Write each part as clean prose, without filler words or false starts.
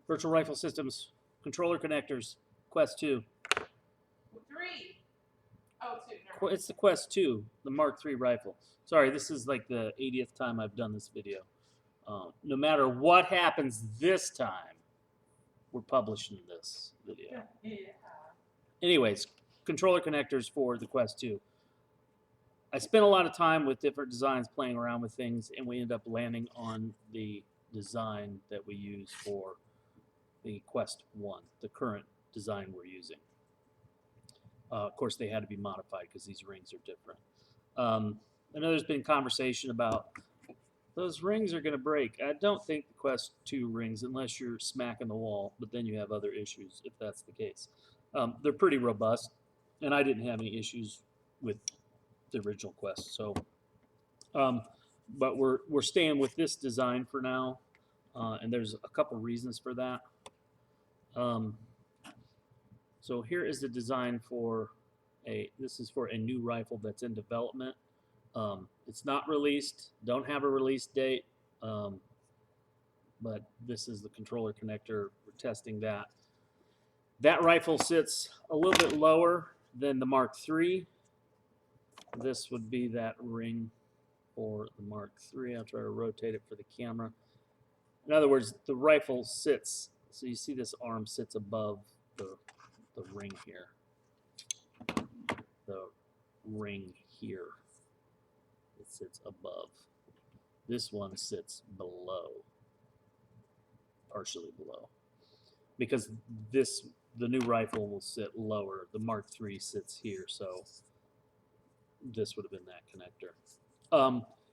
Virtual Rifle Systems, controller connectors, Quest 2. 3. Oh, 2. Never mind. It's the Quest 2, the Mark III rifle. Sorry, this is like the 80th time I've done this video. No matter what happens this time, we're publishing this video. Yeah. Anyways, controller connectors for the Quest 2. I spent a lot of time with different designs playing around with things, and we ended up landing on the design that we use for the Quest 1, the current design we're using. Of course, they had to be modified because these rings are different. I know there's been conversation about those rings are going to break. I don't think the Quest 2 rings, unless you're smacking the wall, but then you have other issues if that's the case. They're pretty robust, and I didn't have any issues with the original Quest. So, but we're staying with this design for now, and there's a couple reasons for that. So here is the design for this is for a new rifle that's in development. It's not released, don't have a release date, but this is the controller connector. We're testing that. That rifle sits a little bit lower than the Mark III. This would be that ring for the Mark III. I'll try to rotate it for the camera. In other words, the rifle sits, so you see this arm sits above the ring here. The ring here. It sits above. This one sits below, partially below. Because the new rifle will sit lower. The Mark III sits here, so this would have been that connector.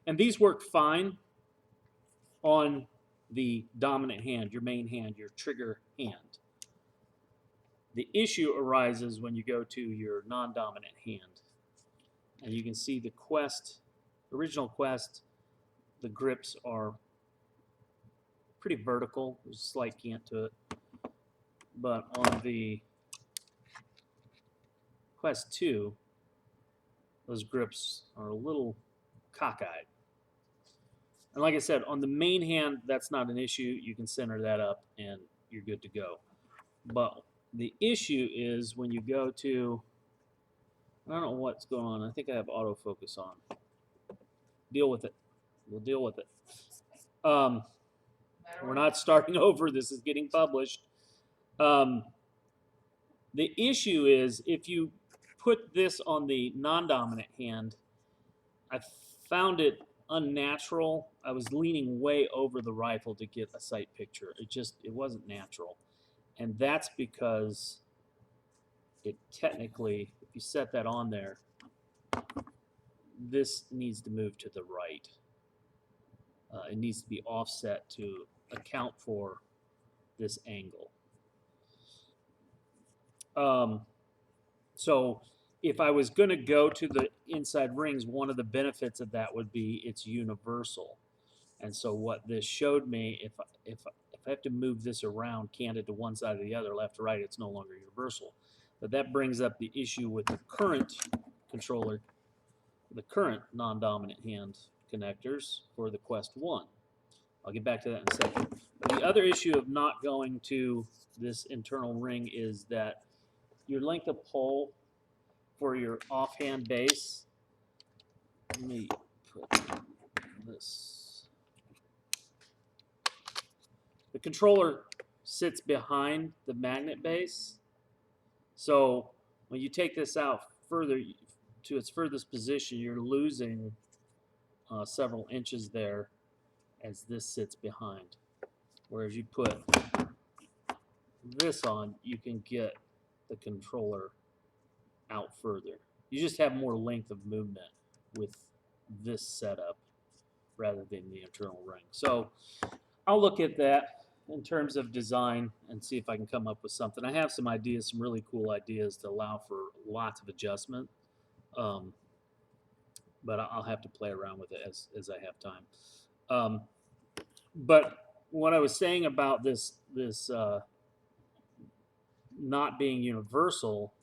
And these work fine on the dominant hand, your main hand, your trigger hand. The issue arises when you go to your non-dominant hand. And you can see the Quest, original Quest, the grips are pretty vertical. There's a slight cant to it. But on the Quest 2, those grips are a little cockeyed. And like I said, on the main hand, that's not an issue. You can center that up and you're good to go. But the issue is when you go to, I don't know what's going on. I think I have autofocus on. Deal with it. We'll deal with it. We're not starting over. This is getting published. The issue is if you put this on the non-dominant hand, I found it unnatural. I was leaning way over the rifle to get a sight picture. It wasn't natural. And that's because it technically, if you set that on there, this needs to move to the right. It needs to be offset to account for this angle. So if I was going to go to the inside rings, one of the benefits of that would be it's universal. And so what this showed me, if I have to move this around canted to one side or the other, left to right, it's no longer universal. But that brings up the issue with the current controller, the current non-dominant hand connectors for the Quest 1. I'll get back to that in a second. The other issue of not going to this internal ring is that your length of pull for your offhand base, let me put this. The controller sits behind the magnet base. So when you take this out further to its furthest position, you're losing several inches there as this sits behind. Whereas you put this on, you can get the controller out further. You just have more length of movement with this setup rather than the internal ring. So I'll look at that in terms of design and see if I can come up with something. I have some ideas, some really cool ideas to allow for lots of adjustment. But I'll have to play around with it as I have time. But what I was saying about this not being universal,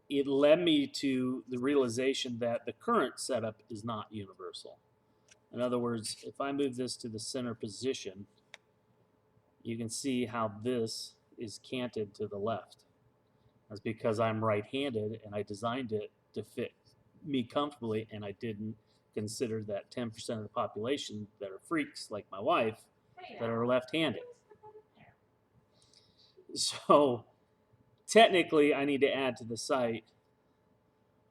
it led me to the realization that the current setup is not universal. In other words, if I move this to the center position, you can see how this is canted to the left. That's because I'm right-handed and I designed it to fit me comfortably, and I didn't consider that 10% of the population that are freaks like my wife Hey, that now, are left-handed. let's put that in there. So technically, I need to add to the site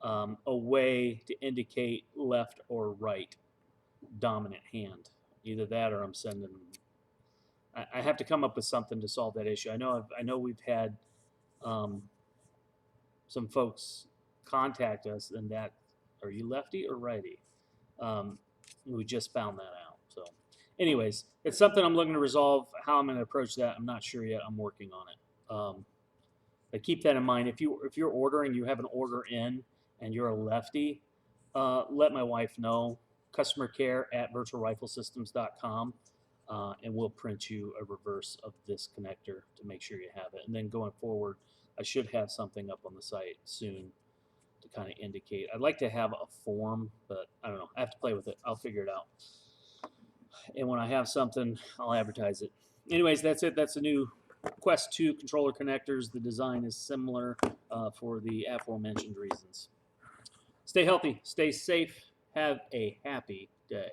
a way to indicate left or right dominant hand. Either that, or I'm sending. I have to come up with something to solve that issue. I know we've had some folks contact us, and that, are you lefty or righty? We just found that out. So, anyways, it's something I'm looking to resolve. How I'm going to approach that, I'm not sure yet. I'm working on it. But keep that in mind. If you're ordering, you have an order in, and you're a lefty, let my wife know. Customer care at virtualriflesystems.com, and we'll print you a reverse of this connector to make sure you have it. And then going forward, I should have something up on the site soon to kind of indicate. I'd like to have a form, but I don't know. I have to play with it. I'll figure it out. And when I have something, I'll advertise it. Anyways, that's it. That's the new Quest 2 controller connectors. The design is similar for the aforementioned reasons. Stay healthy, stay safe, have a happy day.